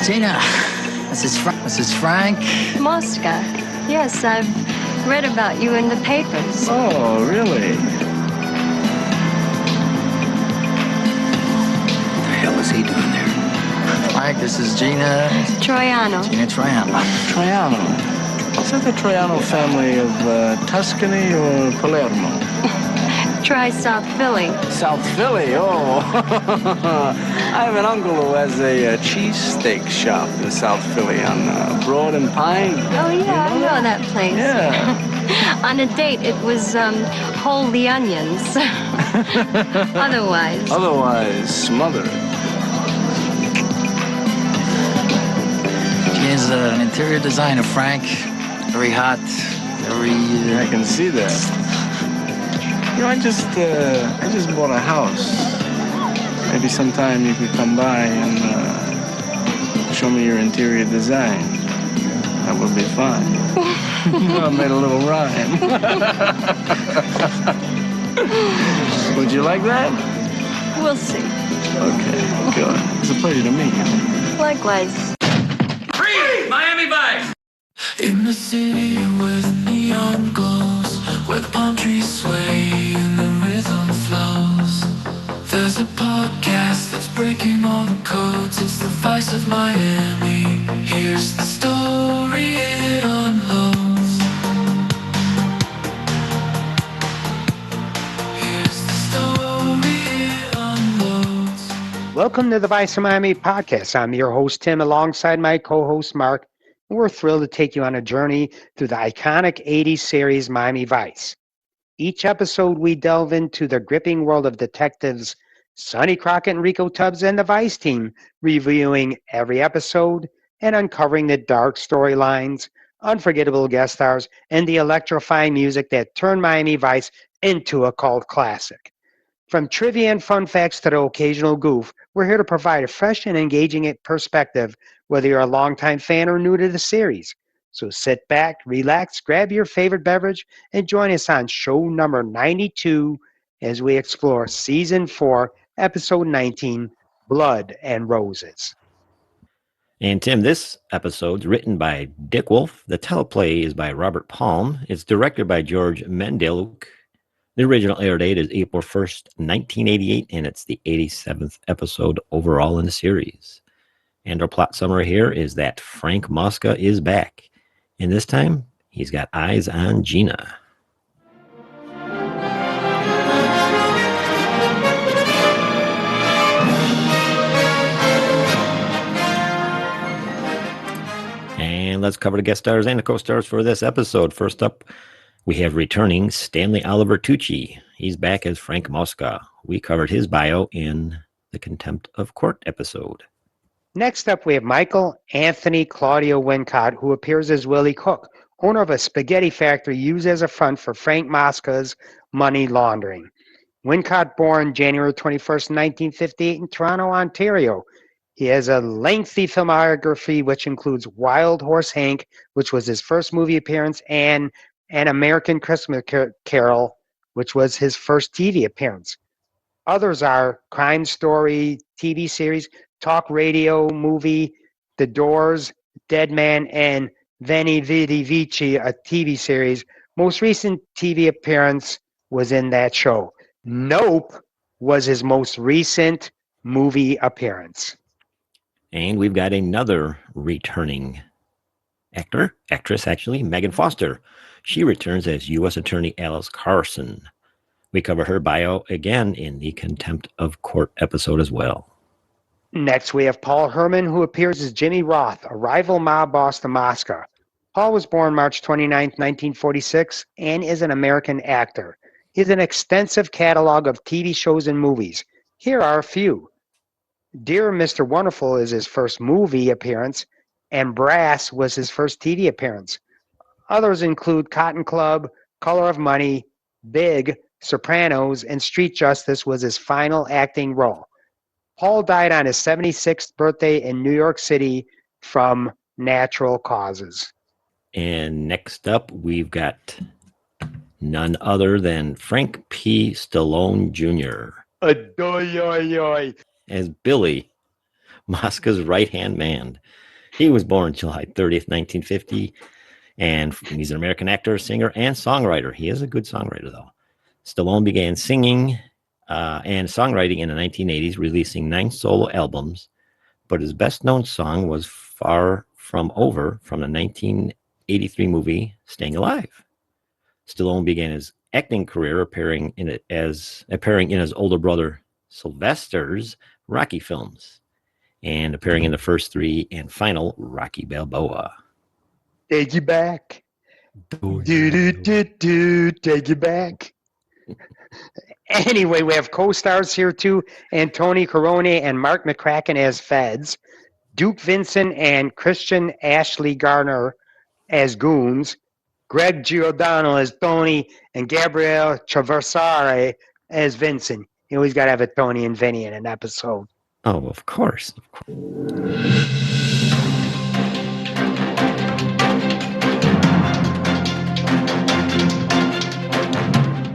Gina, this is Frank. Mosca. Yes, I've read about you in the papers. Oh, really? What the hell is he doing there? Frank, this is Gina. Troiano. Gina Troiano. Troiano. Is that the Troiano family of Tuscany or Palermo? Try South Philly. South Philly, oh. I have an uncle who has a cheesesteak shop in South Philly on Broad and Pine. Oh, yeah, I know that place. Yeah. On a date, it was hold the onions. Otherwise, smother it. Gina's an interior designer, Frank. Very hot, very... I can see that. You know, I just bought a house. Maybe sometime you could come by and show me your interior design. That would be fun. I made a little rhyme. Would you like that? We'll see. Okay, good. It's a pleasure to meet you. Likewise. Freeze! Miami Vice! In the city with neon glows, where the palm trees sway and the rhythm flows, there's a podcast that's breaking all the codes. It's the Vice of Miami. Here's the story it unloads. Here's the story it unloads. Welcome to the Vice of Miami podcast. I'm your host, Tim, alongside my co-host, Mark. We're thrilled to take you on a journey through the iconic 80s series Miami Vice. Each episode, we delve into the gripping world of detectives Sonny Crockett and Rico Tubbs and the Vice team, reviewing every episode and uncovering the dark storylines, unforgettable guest stars, and the electrifying music that turned Miami Vice into a cult classic. From trivia and fun facts to the occasional goof, we're here to provide a fresh and engaging perspective, whether you're a longtime fan or new to the series. So sit back, relax, grab your favorite beverage, and join us on show number 92 as we explore Season 4, Episode 19, Blood and Roses. And Tim, this episode's written by Dick Wolf. The teleplay is by Robert Palm. It's directed by George Mendeluk. The original air date is April 1st, 1988, and it's the 87th episode overall in the series. And our plot summary here is that Frank Mosca is back. And this time, he's got eyes on Gina. And let's cover the guest stars and the co-stars for this episode. First up, we have returning Stanley Oliver Tucci. He's back as Frank Mosca. We covered his bio in the Contempt of Court episode. Next up, we have Michael Anthony Claudio Wincott, who appears as Willie Cook, owner of a spaghetti factory used as a front for Frank Mosca's money laundering. Wincott, born January 21st, 1958 in Toronto, Ontario. He has a lengthy filmography, which includes Wild Horse Hank, which was his first movie appearance, and An American Christmas Carol, which was his first TV appearance. Others are Crime Story, TV series, talk radio, movie, The Doors, Dead Man, and Veni Vidi Vici, a TV series. Most recent TV appearance was in that show. Nope was his most recent movie appearance. And we've got another returning actress, Megan Foster. She returns as U.S. Attorney Alice Carson. We cover her bio again in the Contempt of Court episode as well. Next, we have Paul Herman, who appears as Jimmy Roth, a rival mob boss to Mosca. Paul was born March 29, 1946, and is an American actor. He has an extensive catalog of TV shows and movies. Here are a few. Dear Mr. Wonderful is his first movie appearance, and Brass was his first TV appearance. Others include Cotton Club, Color of Money, Big, Sopranos, and Street Justice was his final acting role. Paul died on his 76th birthday in New York City from natural causes. And next up, we've got none other than Frank P. Stallone Jr. Adoy, oy, oy. as Billy. Mosca's right-hand man. He was born July 30th, 1950, and he's an American actor, singer, and songwriter. He is a good songwriter, though. Stallone began singing and songwriting in the 1980s, releasing 9 solo albums, but his best-known song was Far From Over from the 1983 movie Staying Alive. Stallone began his acting career appearing in his older brother Sylvester's Rocky films and appearing in the first 3 and final Rocky Balboa. Take you back. Do, take you back. Anyway, we have co-stars here too, Antoni Corone and Mark McCracken as Feds, Duke Vincent and Christian Ashley Garner as Goons, Greg Giordano as Tony, and Gabrielle Traversare as Vincent. You always got to have a Tony and Vinny in an episode. Oh, of course.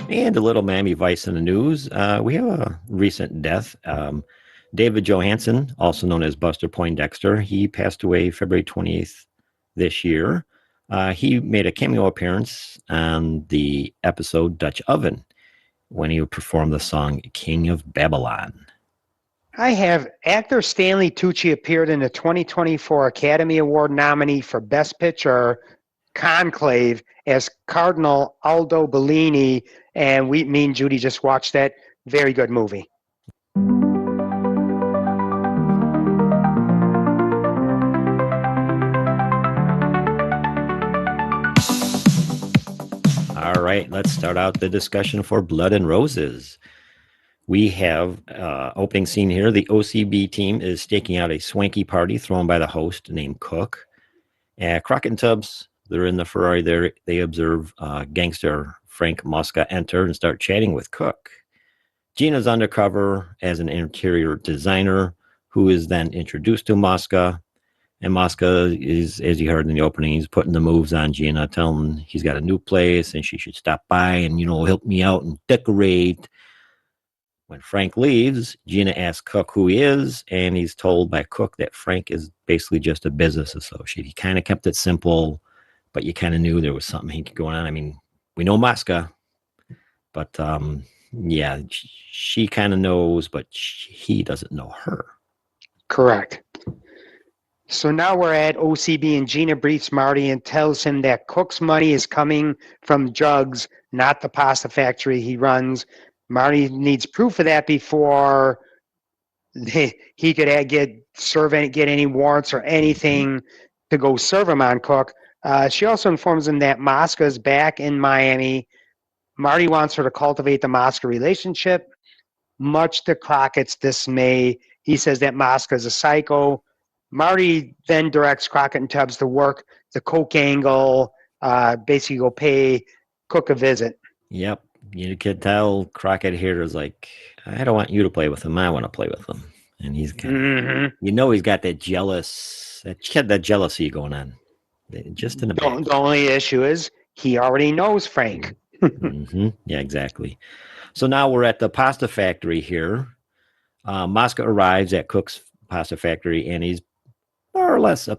And a little Miami Vice in the news. We have a recent death. David Johansen, also known as Buster Poindexter, he passed away February 20th this year. He made a cameo appearance on the episode Dutch Oven when he performed the song King of Babylon. I have actor Stanley Tucci appeared in the 2024 Academy Award nominee for Best Picture, Conclave, as Cardinal Aldo Bellini, and me and Judy just watched that. Very good movie. All right, let's start out the discussion for Blood and Roses. We have opening scene here. The OCB team is staking out a swanky party thrown by the host named Cook. Crockett and Tubbs, they're in the Ferrari there. They observe gangster Frank Mosca enter and start chatting with Cook. Gina's undercover as an interior designer who is then introduced to Mosca. And Mosca is, as you heard in the opening, he's putting the moves on Gina, telling he's got a new place and she should stop by and, help me out and decorate. When Frank leaves, Gina asks Cook who he is, and he's told by Cook that Frank is basically just a business associate. He kind of kept it simple, but you kind of knew there was something hinky going on. I mean, we know Mosca, but yeah, she kind of knows, but he doesn't know her. Correct. So now we're at OCB, and Gina briefs Marty and tells him that Cook's money is coming from drugs, not the pasta factory he runs. Marty needs proof of that before he could get any warrants or anything to go serve him on Cook. She also informs him that Mosca is back in Miami. Marty wants her to cultivate the Mosca relationship. Much to Crockett's dismay, he says that Mosca is a psycho. Marty then directs Crockett and Tubbs to work the Coke angle, basically go pay Cook a visit. Yep. You could tell Crockett here is like, I don't want you to play with him. I want to play with him. And he's kind of, he's got that jealousy going on. Just in the back. The only issue is he already knows Frank. Yeah, exactly. So now we're at the pasta factory here. Mosca arrives at Cook's pasta factory, and he's more or less a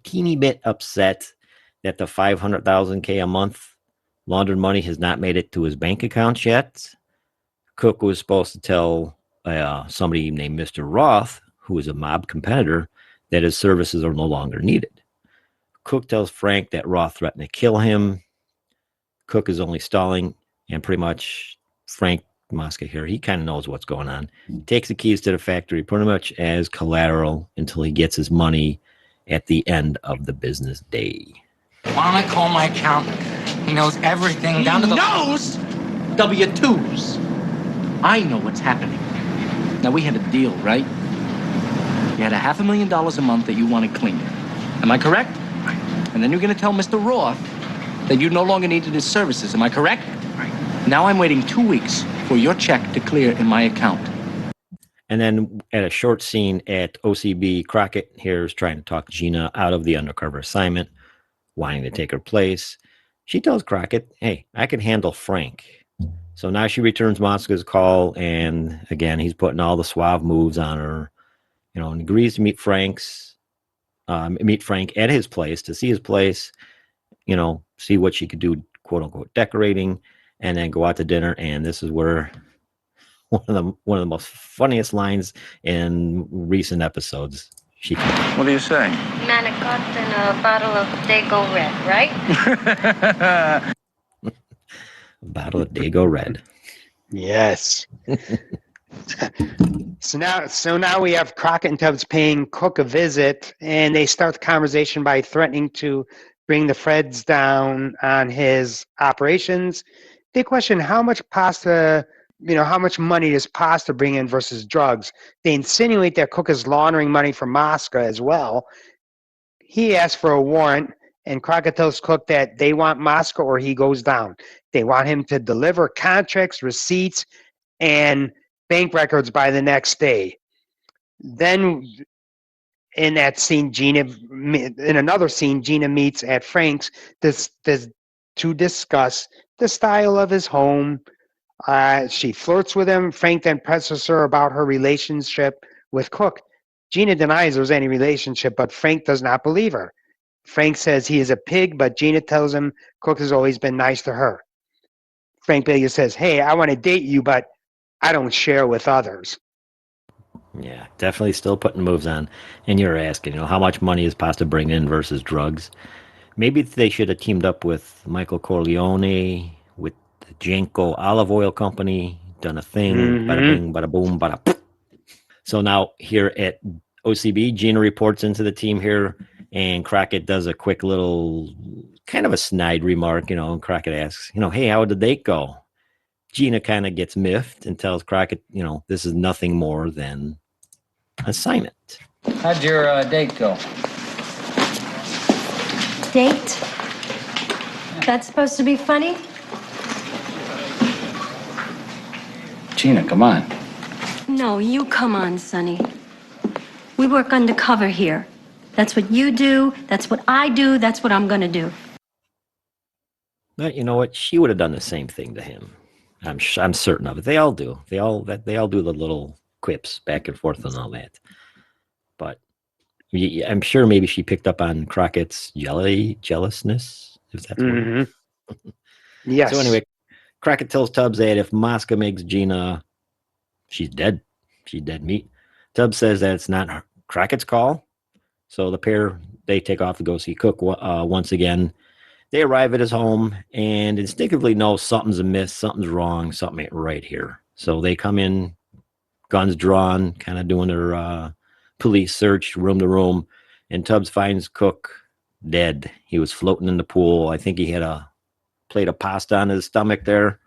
teeny bit upset that the $500,000 a month laundered money has not made it to his bank accounts yet. Cook was supposed to tell somebody named Mr. Roth, who is a mob competitor, that his services are no longer needed. Cook tells Frank that Roth threatened to kill him. Cook is only stalling, and pretty much Frank Mosca here, he kind of knows what's going on. He takes the keys to the factory pretty much as collateral until he gets his money at the end of the business day. Why don't I call my accountant? He knows everything down to the... knows W-2s. I know what's happening. Now, we had a deal, right? You had $500,000 a month that you wanted cleaned. Am I correct? Right. And then you're going to tell Mr. Roth that you no longer needed his services. Am I correct? Right. Now I'm waiting 2 weeks for your check to clear in my account. And then at a short scene at OCB, Crockett here is trying to talk Gina out of the undercover assignment, wanting to take her place. She tells Crockett, hey, I can handle Frank. So now she returns Mosca's call, and again, he's putting all the suave moves on her. and agrees to meet Frank at his place to see his place, see what she could do, quote unquote, decorating, and then go out to dinner. And this is where one of the most funniest lines in recent episodes. What do you say? Manicotti and a bottle of Dago Red, right? A bottle of Dago Red. Yes. So now we have Crockett and Tubbs paying Cook a visit, and they start the conversation by threatening to bring the Freds down on his operations. They question how much money does pasta bring in versus drugs. They insinuate that Cook is laundering money from Mosca as well. He asks for a warrant, and Crockett tells Cook that they want Mosca or he goes down. They want him to deliver contracts, receipts, and bank records by the next day. Then in that scene, in another scene, Gina meets at Frank's to discuss the style of his home. She flirts with him. Frank then presses her about her relationship with Cook. Gina denies there's any relationship, but Frank does not believe her. Frank says he is a pig, but Gina tells him Cook has always been nice to her. Frank Baker says, "Hey, I want to date you, but I don't share with others." Yeah, definitely still putting moves on. And you're asking, how much money is pasta bringing in versus drugs? Maybe they should have teamed up with Michael Corleone, with the Janko Olive Oil Company, done a thing, bada bing, bada boom, bada poof. So now here at OCB, Gina reports into the team here, and Crockett does a quick little, kind of a snide remark, and Crockett asks, hey, how did the date go? Gina kind of gets miffed and tells Crockett, this is nothing more than assignment. How'd your date go? Date? That's supposed to be funny? Gina, come on. No, you come on, Sonny. We work undercover here. That's what you do. That's what I do. That's what I'm going to do. But you know what? She would have done the same thing to him. I'm certain of it. They all do. They all do the little quips back and forth and all that. But I'm sure maybe she picked up on Crockett's jealousness. Is that the word? Yes. So anyway, Crockett tells Tubbs that if Mosca makes Gina, she's dead. She's dead meat. Tubbs says that it's not Crockett's call. So the pair, they take off to go see Cook once again. They arrive at his home and instinctively know something's amiss, something's wrong, something ain't right here. So they come in, guns drawn, kind of doing their police search room to room, and Tubbs finds Cook dead. He was floating in the pool. I think he had a plate of pasta on his stomach there.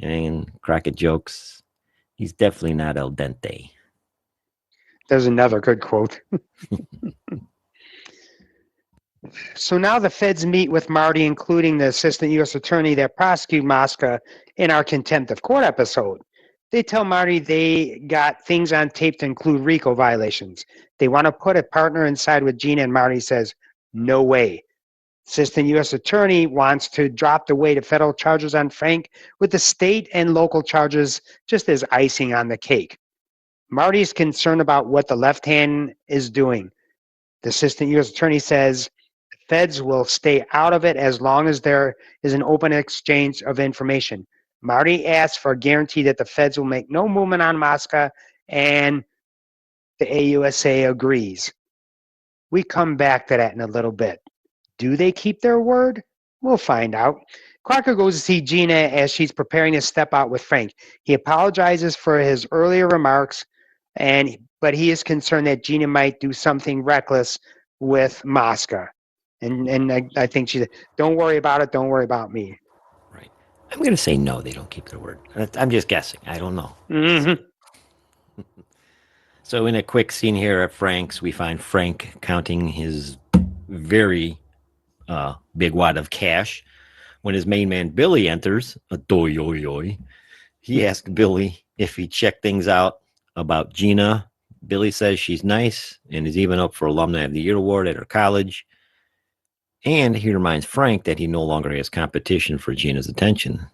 And Crockett jokes, he's definitely not al dente. There's another good quote. So now the feds meet with Marty, including the assistant U.S. attorney that prosecuted Mosca in our contempt of court episode. They tell Marty they got things on tape to include RICO violations. They want to put a partner inside with Gina, and Marty says, no way. Assistant U.S. attorney wants to drop the weight of federal charges on Frank, with the state and local charges just as icing on the cake. Marty's concerned about what the left hand is doing. The assistant U.S. attorney says feds will stay out of it as long as there is an open exchange of information. Marty asks for a guarantee that the feds will make no movement on Mosca, and the AUSA agrees. We come back to that in a little bit. Do they keep their word? We'll find out. Crocker goes to see Gina as she's preparing to step out with Frank. He apologizes for his earlier remarks, but he is concerned that Gina might do something reckless with Mosca. And I think she said, don't worry about it. Don't worry about me. Right. I'm going to say no, they don't keep their word. I'm just guessing. I don't know. Mm-hmm. So in a quick scene here at Frank's, we find Frank counting his very big wad of cash. When his main man Billy enters, he asks Billy if he checked things out about Gina. Billy says she's nice and is even up for Alumni of the Year award at her college. And he reminds Frank that he no longer has competition for Gina's attention.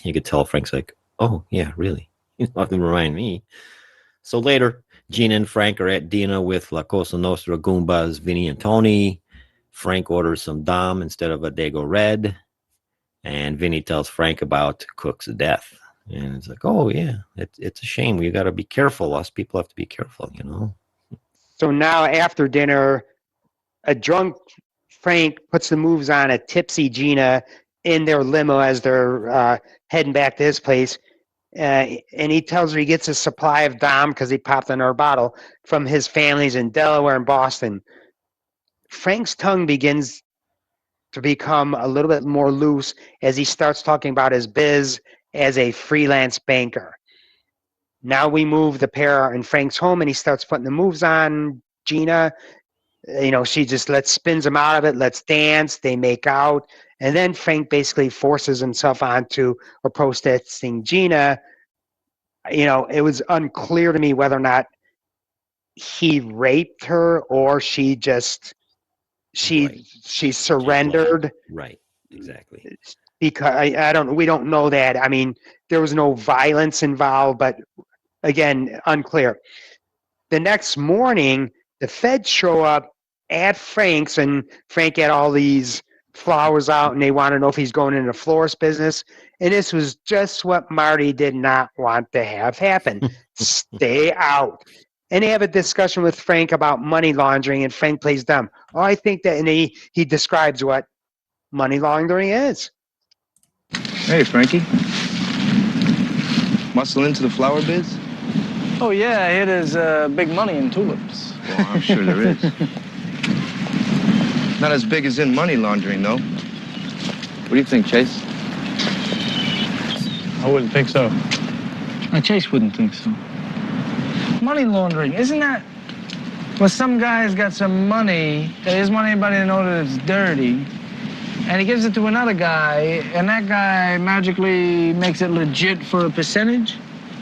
You could tell Frank's like, oh, yeah, really? You don't have to remind me. So later, Gina and Frank are at dinner with La Cosa Nostra Goombas, Vinny and Tony. Frank orders some Dom instead of a Dago Red. And Vinny tells Frank about Cook's death. And it's like, oh, yeah, it's a shame. We got to be careful. Us people have to be careful, you know? So now after dinner, a drunk Frank puts the moves on a tipsy Gina in their limo as they're heading back to his place. And he tells her he gets a supply of Dom because he popped another bottle from his families in Delaware and Boston. Frank's tongue begins to become a little bit more loose as he starts talking about his biz as a freelance banker. Now we move the pair in Frank's home and he starts putting the moves on Gina. She just spins him out of it. Let's dance. They make out. And then Frank basically forces himself onto or protesting Gina. It was unclear to me whether or not he raped her or she surrendered. Right, exactly. Because we don't know that. I mean, there was no violence involved, but again, unclear. The next morning, the feds show up at Frank's, and Frank had all these flowers out, and they want to know if he's going into the florist business. And this was just what Marty did not want to have happen. Stay out. And they have a discussion with Frank about money laundering, and Frank plays dumb. Oh, I think that, and he describes what money laundering is. Hey, Frankie. Muscle into the flower biz? Oh, yeah, I hear there's big money in tulips. Well, I'm sure there is. Not as big as in money laundering, though. What do you think, Chase? I wouldn't think so. Now, Chase wouldn't think so. Money laundering, isn't that... Well, some guy's got some money that he doesn't want anybody to know that it's dirty, and he gives it to another guy, and that guy magically makes it legit for a percentage?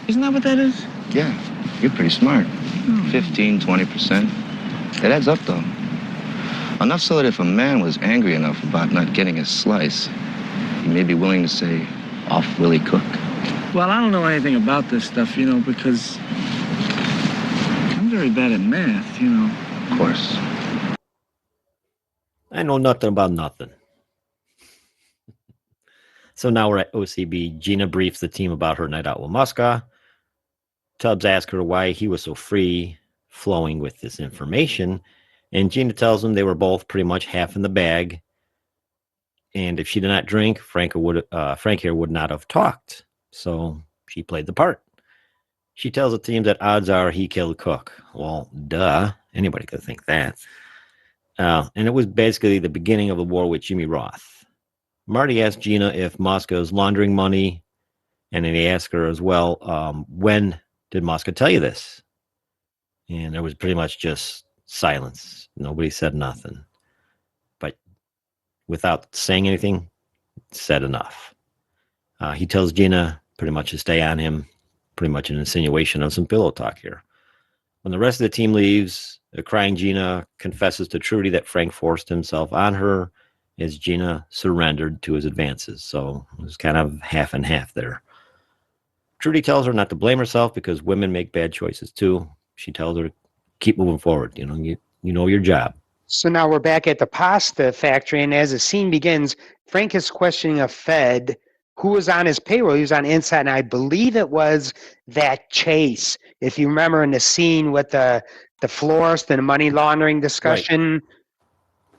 Isn't that what that is? Yeah, you're pretty smart. 15, 20%. It adds up, though. Enough so that if a man was angry enough about not getting his slice, he may be willing to say, off Willie Cook. Well, I don't know anything about this stuff, because I'm very bad at math, Of course. I know nothing about nothing. So now we're at OCB. Gina briefs the team about her night out with Mosca. Tubbs asks her why he was so free-flowing with this information, and Gina tells him they were both pretty much half in the bag, and if she did not drink, Frank here would not have talked, so she played the part. She tells the team that odds are he killed Cook. Well, duh. Anybody could think that. And it was basically the beginning of the war with Jimmy Roth. Marty asked Gina if Mosca is laundering money, and then he asked her as well, when did Mosca tell you this? And there was pretty much just silence. Nobody said nothing. But without saying anything, said enough. He tells Gina pretty much to stay on him, pretty much an insinuation of some pillow talk here. When the rest of the team leaves, the crying Gina confesses to Trudy that Frank forced himself on her as Gina surrendered to his advances. So it was kind of half and half there. Trudy tells her not to blame herself because women make bad choices too. She tells her to keep moving forward. You know your job. So now we're back at the pasta factory, and as the scene begins, Frank is questioning a Fed who was on his payroll. He was on inside, and I believe it was that Chase. If you remember in the scene with the florist and the money laundering discussion, right.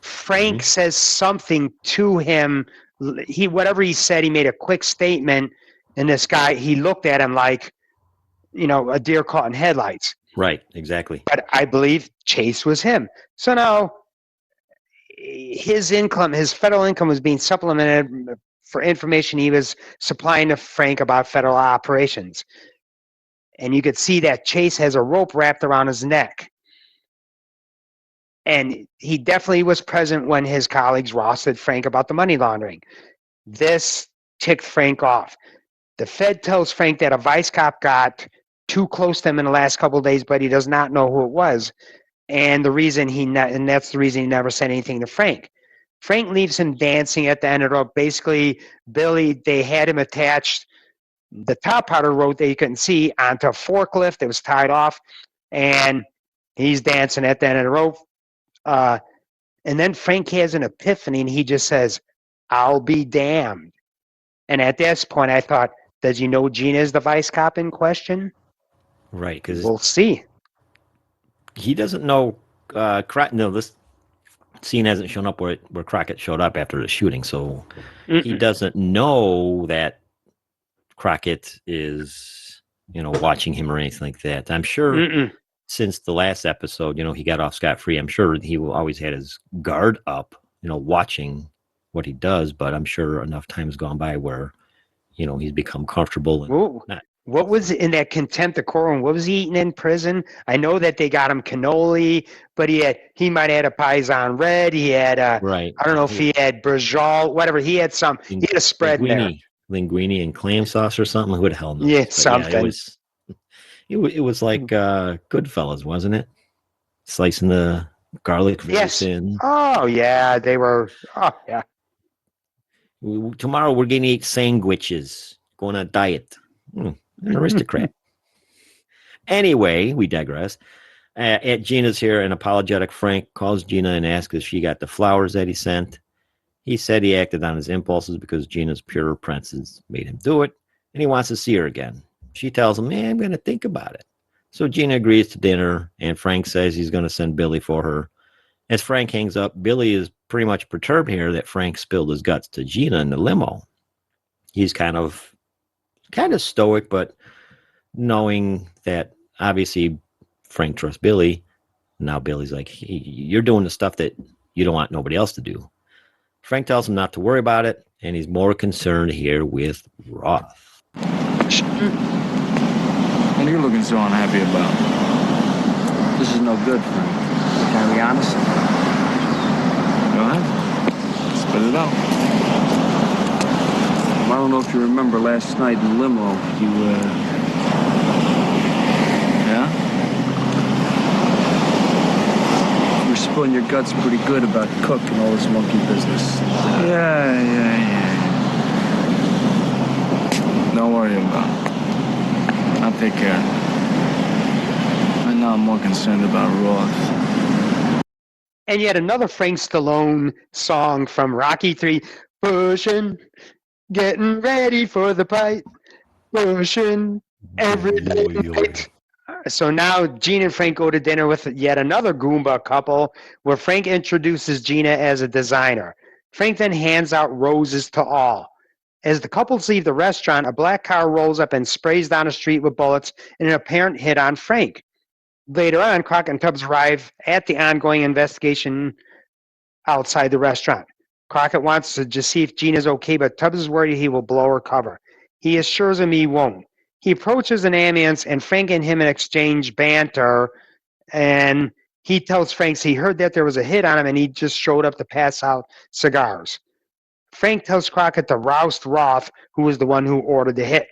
Frank says something to him. Whatever he said, he made a quick statement, and this guy, he looked at him like, a deer caught in headlights. Right, exactly. But I believe Chase was him. So now his income, his federal income was being supplemented for information he was supplying to Frank about federal operations. And you could see that Chase has a rope wrapped around his neck. And he definitely was present when his colleagues roasted Frank about the money laundering. This ticked Frank off. The Fed tells Frank that a vice cop got too close to him in the last couple of days, but he does not know who it was. And that's the reason he never said anything to Frank. Frank leaves him dancing at the end of the rope. Basically, Billy, they had him attached, the top part of the rope that you couldn't see, onto a forklift that was tied off. and he's dancing at the end of the rope. And then Frank has an epiphany, and he just says, "I'll be damned." And at this point, I thought, does he know Gina is the vice cop in question? Right, because We'll see. he doesn't know. No, this scene hasn't shown up where Crockett showed up after the shooting, so he doesn't know that Crockett is, watching him or anything like that. I'm sure since the last episode, he got off scot-free. I'm sure he will always had his guard up, watching what he does, but I'm sure enough time has gone by where, he's become comfortable. And what was in that contempt of court room? What was he eating in prison? I know that they got him cannoli, but he might have had a Paisan Red. He had right. I don't know if he had Brajol, whatever. He had some. He had a spread in there. Linguine and clam sauce or something. Who the hell knows? Yeah, but something. Yeah, it was like Goodfellas, wasn't it? Slicing the garlic very thin. Oh yeah, they were. Oh yeah. Tomorrow we're going to eat sandwiches. Going on a diet. An aristocrat. Anyway, we digress. Aunt Gina's here. An apologetic Frank calls Gina and asks if she got the flowers that he sent. He said he acted on his impulses because Gina's pure princess made him do it, and he wants to see her again. She tells him, I'm going to think about it. So Gina agrees to dinner, and Frank says he's going to send Billy for her. As Frank hangs up, Billy is pretty much perturbed here that Frank spilled his guts to Gina in the limo. He's kind of stoic, but knowing that obviously Frank trusts Billy, now Billy's like, hey, you're doing the stuff that you don't want nobody else to do. Frank tells him not to worry about it, and he's more concerned here with Roth. What are you looking so unhappy about? This is no good, Frank. Can I be honest? Go ahead. Spit it out. I don't know if you remember last night in the limo, Yeah? you were spilling your guts pretty good about Cook and all this monkey business. Yeah. Don't worry about it. I'll take care. Right now I'm more concerned about Roth. And yet another Frank Stallone song from Rocky III, pushing, getting ready for the fight, pushing every day. Night. So now Gina and Frank go to dinner with yet another Goomba couple where Frank introduces Gina as a designer. Frank then hands out roses to all. As the couples leave the restaurant, a black car rolls up and sprays down the street with bullets in an apparent hit on Frank. Later on, Crockett and Tubbs arrive at the ongoing investigation outside the restaurant. Crockett wants to just see if Gina's okay, but Tubbs is worried he will blow her cover. He assures him he won't. He approaches an ambulance, and Frank and him exchange banter, and he tells Frank he heard that there was a hit on him, and he just showed up to pass out cigars. Frank tells Crockett to roust Roth, who was the one who ordered the hit.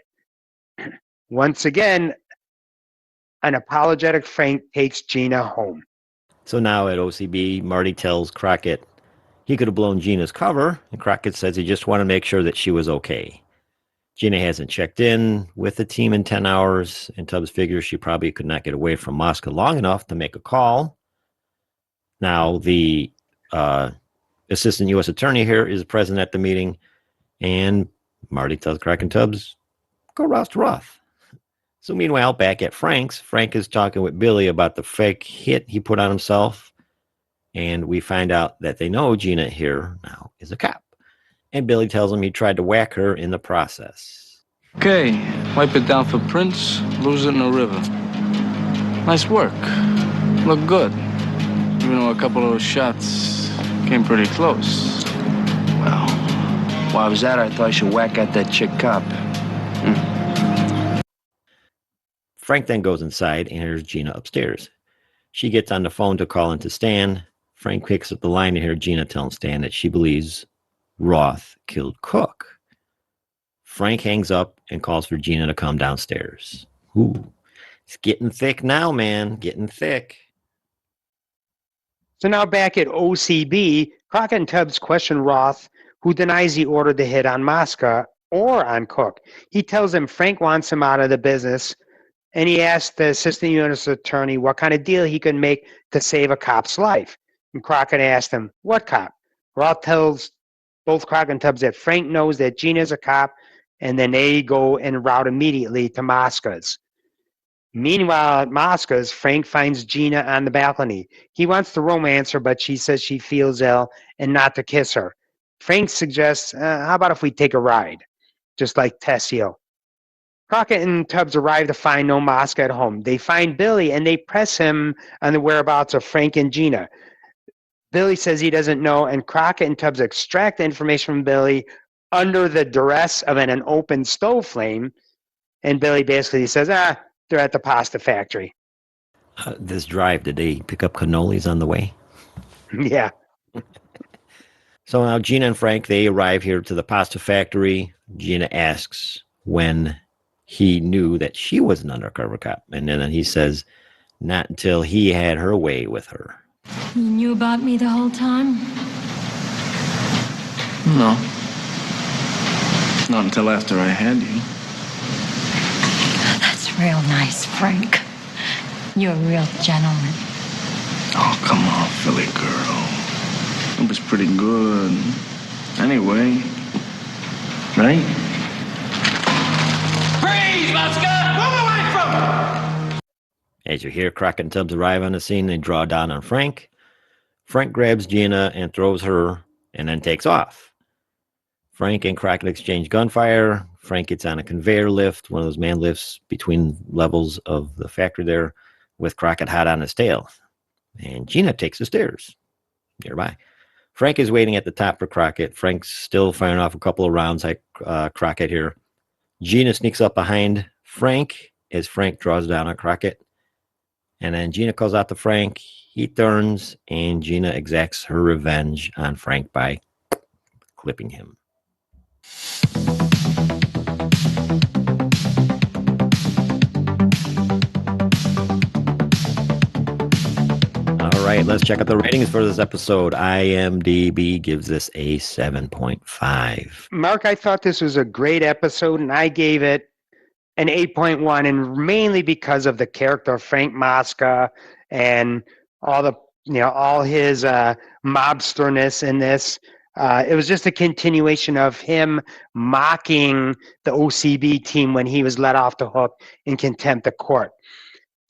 Once again, an apologetic Frank takes Gina home. So now at OCB, Marty tells Crockett he could have blown Gina's cover, and Crockett says he just wanted to make sure that she was okay. Gina hasn't checked in with the team in 10 hours, and Tubbs figures she probably could not get away from Mosca long enough to make a call. Now, the assistant U.S. attorney here is present at the meeting, and Marty tells Crockett and Tubbs, go roust Roth. So meanwhile, back at Frank's, Frank is talking with Billy about the fake hit he put on himself, and we find out that they know Gina here now is a cop. And Billy tells him he tried to whack her in the process. Okay, wipe it down for Prince, lose it in the river. Nice work. Look good. Even though a couple of those shots came pretty close. Well, while I was at it, I thought I should whack at that chick cop. Frank then goes inside and hears Gina upstairs. She gets on the phone to call into Stan. Frank picks up the line to hear Gina telling Stan that she believes Roth killed Cook. Frank hangs up and calls for Gina to come downstairs. Ooh, it's getting thick now, man. Getting thick. So now back at OCB, Crockett and Tubbs question Roth, who denies he ordered the hit on Mosca or on Cook. He tells them Frank wants him out of the business, and he asked the assistant U.S. attorney what kind of deal he could make to save a cop's life. And Crockett asked him, what cop? Roth tells both Crockett and Tubbs that Frank knows that Gina's a cop, and then they go en route immediately to Mosca's. Meanwhile, at Mosca's, Frank finds Gina on the balcony. He wants to romance her, but she says she feels ill and not to kiss her. Frank suggests, how about if we take a ride? Just like Tessio. Crockett and Tubbs arrive to find no Mosca at home. They find Billy and they press him on the whereabouts of Frank and Gina. Billy says he doesn't know, and Crockett and Tubbs extract the information from Billy under the duress of an open stove flame. And Billy basically says, they're at the pasta factory. This drive, did they pick up cannolis on the way? Yeah. So now Gina and Frank, they arrive here to the pasta factory. Gina asks when he knew that she was an undercover cop. And then he says, not until he had her way with her. You knew about me the whole time? No. Not until after I had you. That's real nice, Frank. You're a real gentleman. Oh, come on, Philly girl. It was pretty good. Anyway. Right? Freeze, Mosca! Move away from her! As you hear Crockett and Tubbs arrive on the scene, they draw down on Frank. Frank grabs Gina and throws her and then takes off. Frank and Crockett exchange gunfire. Frank gets on a conveyor lift, one of those man lifts between levels of the factory there, with Crockett hot on his tail. And Gina takes the stairs nearby. Frank is waiting at the top for Crockett. Frank's still firing off a couple of rounds like Crockett here. Gina sneaks up behind Frank as Frank draws down on Crockett. And then Gina calls out to Frank. He turns, and Gina exacts her revenge on Frank by clipping him. All right, let's check out the ratings for this episode. IMDb gives this a 7.5. Mark, I thought this was a great episode, and I gave it an 8.1, and mainly because of the character of Frank Mosca and all his mobsterness in this. It was just a continuation of him mocking the OCB team when he was let off the hook in contempt of court.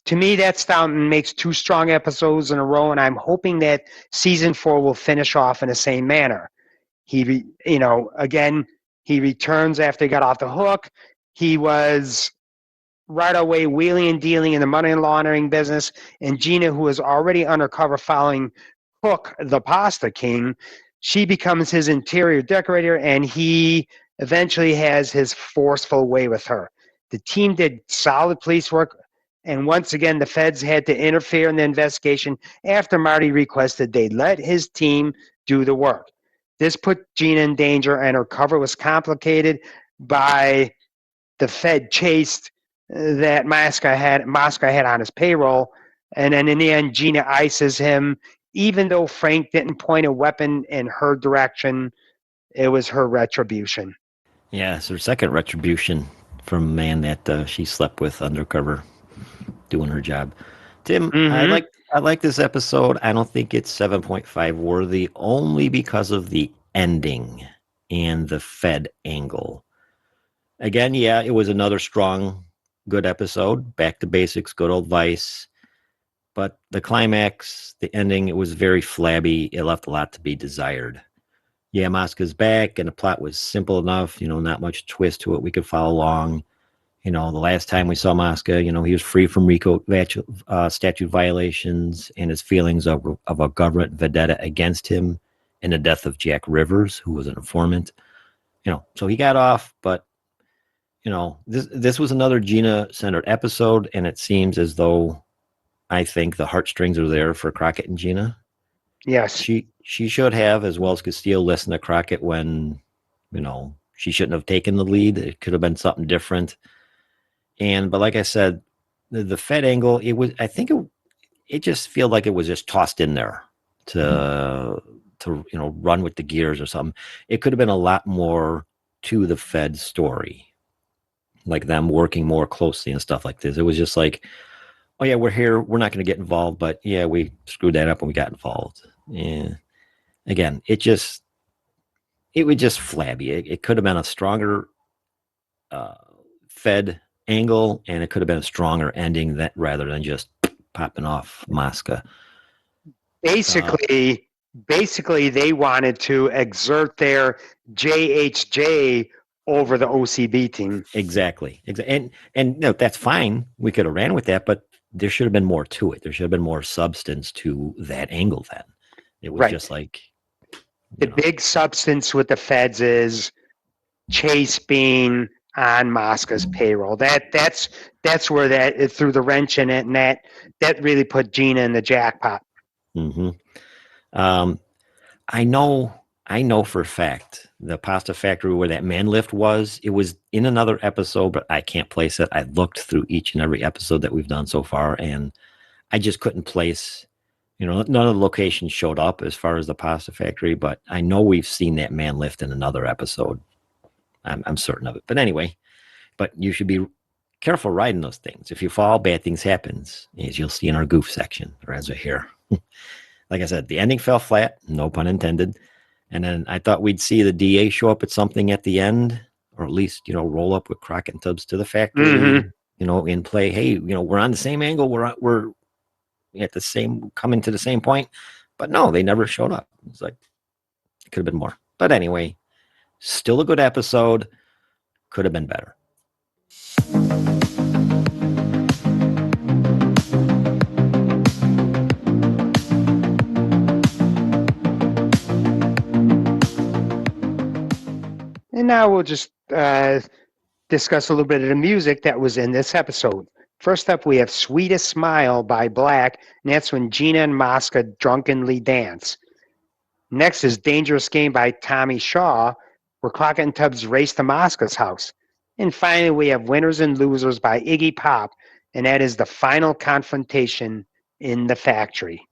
To me, that Staunton makes 2 strong episodes in a row, and I'm hoping that season 4 will finish off in the same manner. He returns after he got off the hook. He was right away wheeling and dealing in the money laundering business, and Gina, who is already undercover following Hook, the Pasta King, she becomes his interior decorator, and he eventually has his forceful way with her. The team did solid police work, and once again, the feds had to interfere in the investigation after Marty requested they let his team do the work. This put Gina in danger, and her cover was complicated by the Fed chased that Mosca had on his payroll, and then in the end, Gina ices him. Even though Frank didn't point a weapon in her direction, it was her retribution. Yeah, it's her second retribution from a man that she slept with undercover, doing her job. Tim, I like this episode. I don't think it's 7.5 worthy, only because of the ending and the Fed angle. Again, yeah, it was another strong, good episode. Back to basics, good old Vice. But the climax, the ending, it was very flabby. It left a lot to be desired. Yeah, Mosca's back, and the plot was simple enough. Not much twist to it. We could follow along. The last time we saw Mosca, he was free from RICO statute violations and his feelings of a government vendetta against him in the death of Jack Rivers, who was an informant. So he got off, but this was another Gina-centered episode, and it seems as though I think the heartstrings are there for Crockett and Gina. Yes. She should have, as well as Castillo, listened to Crockett when, she shouldn't have taken the lead. It could have been something different. But like I said, the Fed angle, it just felt like it was just tossed in there to run with the gears or something. It could have been a lot more to the Fed story. like them working more closely and stuff like this. It was just like, oh yeah, we're here. We're not going to get involved, but yeah, we screwed that up and we got involved. Yeah. Again, it was just flabby. It could have been a stronger fed angle, and it could have been a stronger ending that rather than just popping off Mosca. Basically, they wanted to exert their JHJ over the OCB team. Exactly. And no, that's fine. We could have ran with that, but there should have been more to it. There should have been more substance to that angle then. It was just like the big substance with the feds is Chase being on Mosca's payroll. That's where that threw the wrench in it, and that really put Gina in the jackpot. Mm-hmm. I know for a fact the pasta factory where that man lift was, it was in another episode, but I can't place it. I looked through each and every episode that we've done so far, and I just couldn't place, none of the locations showed up as far as the pasta factory, but I know we've seen that man lift in another episode. I'm certain of it. But anyway, but you should be careful riding those things. If you fall, bad things happen, as you'll see in our goof section, or as we hear. Like I said, the ending fell flat, no pun intended. And then I thought we'd see the DA show up at something at the end, or at least, roll up with Crockett and Tubbs to the factory, in play. Hey, we're on the same angle. We're at the same, coming to the same point. But no, they never showed up. It's like, it could have been more. But anyway, still a good episode. Could have been better. And now we'll just discuss a little bit of the music that was in this episode. First up, we have Sweetest Smile by Black, and that's when Gina and Mosca drunkenly dance. Next is Dangerous Game by Tommy Shaw, where Crockett and Tubbs race to Mosca's house. And finally, we have Winners and Losers by Iggy Pop, and that is the final confrontation in the factory.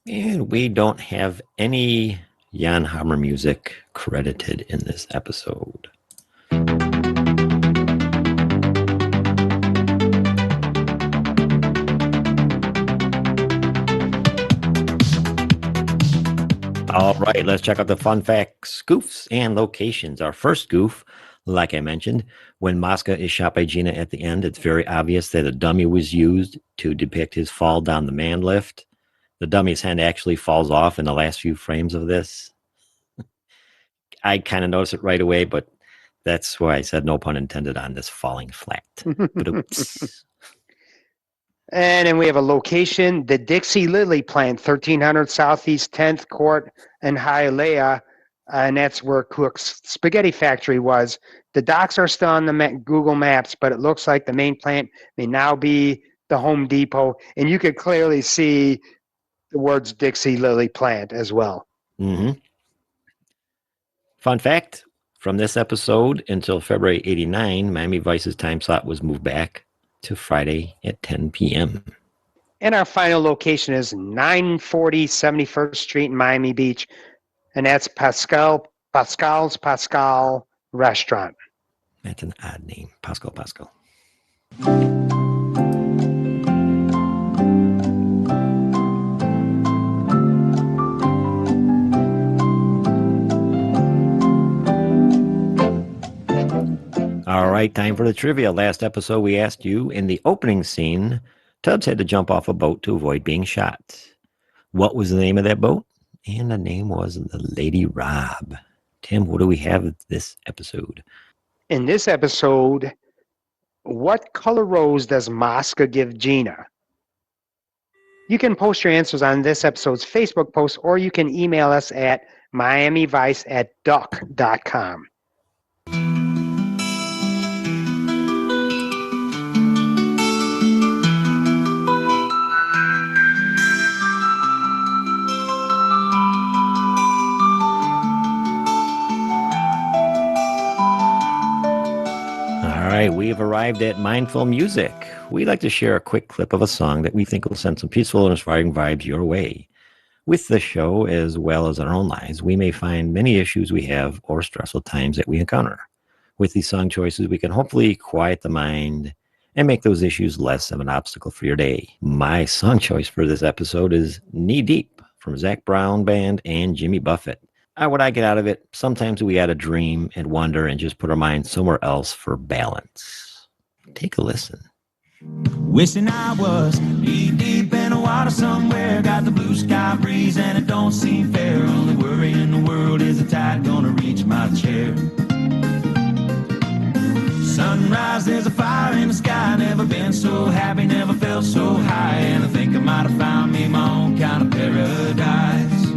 And we don't have any Jan Hammer music credited in this episode. All right, let's check out the fun facts, goofs, and locations. Our first goof, like I mentioned, when Mosca is shot by Gina at the end, it's very obvious that a dummy was used to depict his fall down the man lift. The dummy's hand actually falls off in the last few frames of this. I kind of noticed it right away, but that's why I said no pun intended on this falling flat. But oops. And then we have a location, the Dixie Lily Plant, 1300 Southeast 10th Court in Hialeah, and that's where Cook's Spaghetti Factory was. The docks are still on the Google Maps, but it looks like the main plant may now be the Home Depot, and you could clearly see the words Dixie Lily Plant as well. Mm-hmm. Fun fact, from this episode until February 89, Miami Vice's time slot was moved back to Friday at 10 p.m. And our final location is 940 71st Street in Miami Beach, and that's Pascal's Pascal Restaurant. That's an odd name, Pascal. All right, time for the trivia. Last episode, we asked you, in the opening scene, Tubbs had to jump off a boat to avoid being shot. What was the name of that boat? And the name was the Lady Rob. Tim, what do we have this episode? In this episode, what color rose does Mosca give Gina? You can post your answers on this episode's Facebook post, or you can email us at miamivice@duck.com. All right, we've arrived at Mindful Music. We like to share a quick clip of a song that we think will send some peaceful and inspiring vibes your way. With the show, as well as our own lives, we may find many issues we have or stressful times that we encounter. With these song choices, we can hopefully quiet the mind and make those issues less of an obstacle for your day. My song choice for this episode is Knee Deep from Zac Brown Band and Jimmy Buffett. What I get out of it, sometimes we gotta dream and wonder and just put our mind somewhere else for balance. Take a listen. Wishing I was knee deep in the water somewhere. Got the blue sky breeze and it don't seem fair. Only worry in the world is the tide gonna reach my chair. Sunrise, there's a fire in the sky. Never been so happy, never felt so high. And I think I might have found me my own kind of paradise.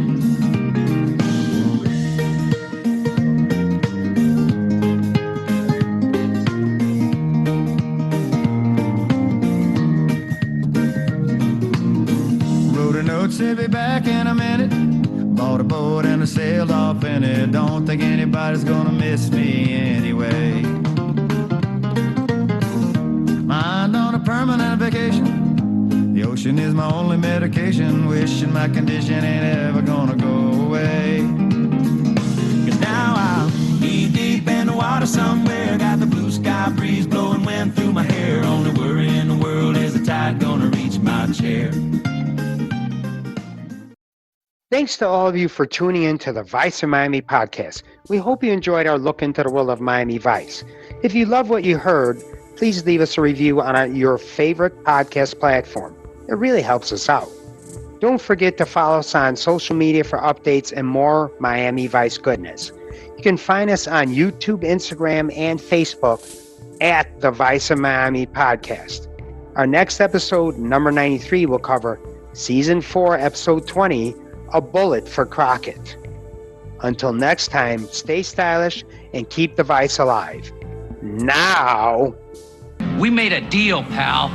Wrote a note, said be back in a minute. Bought a boat and I sailed off in it. Don't think anybody's gonna miss me anyway. Mind on a permanent vacation. The ocean is my only medication. Wishing my condition ain't ever gonna go away. 'Cause now I'm knee deep in the water somewhere. Got the blue sky breeze blowing wind through my hair. Only worry in the world is the tide gonna reach my chair. Thanks to all of you for tuning in to the Vice of Miami podcast. We hope you enjoyed our look into the world of Miami Vice. If you love what you heard, please leave us a review on your favorite podcast platform. It really helps us out. Don't forget to follow us on social media for updates and more Miami Vice goodness. You can find us on YouTube, Instagram, and Facebook at the Vice of Miami podcast. Our next episode, number 93, will cover Season 4, Episode 20, A Bullet for Crockett. Until next time, stay stylish and keep the Vice alive. Now... We made a deal, pal.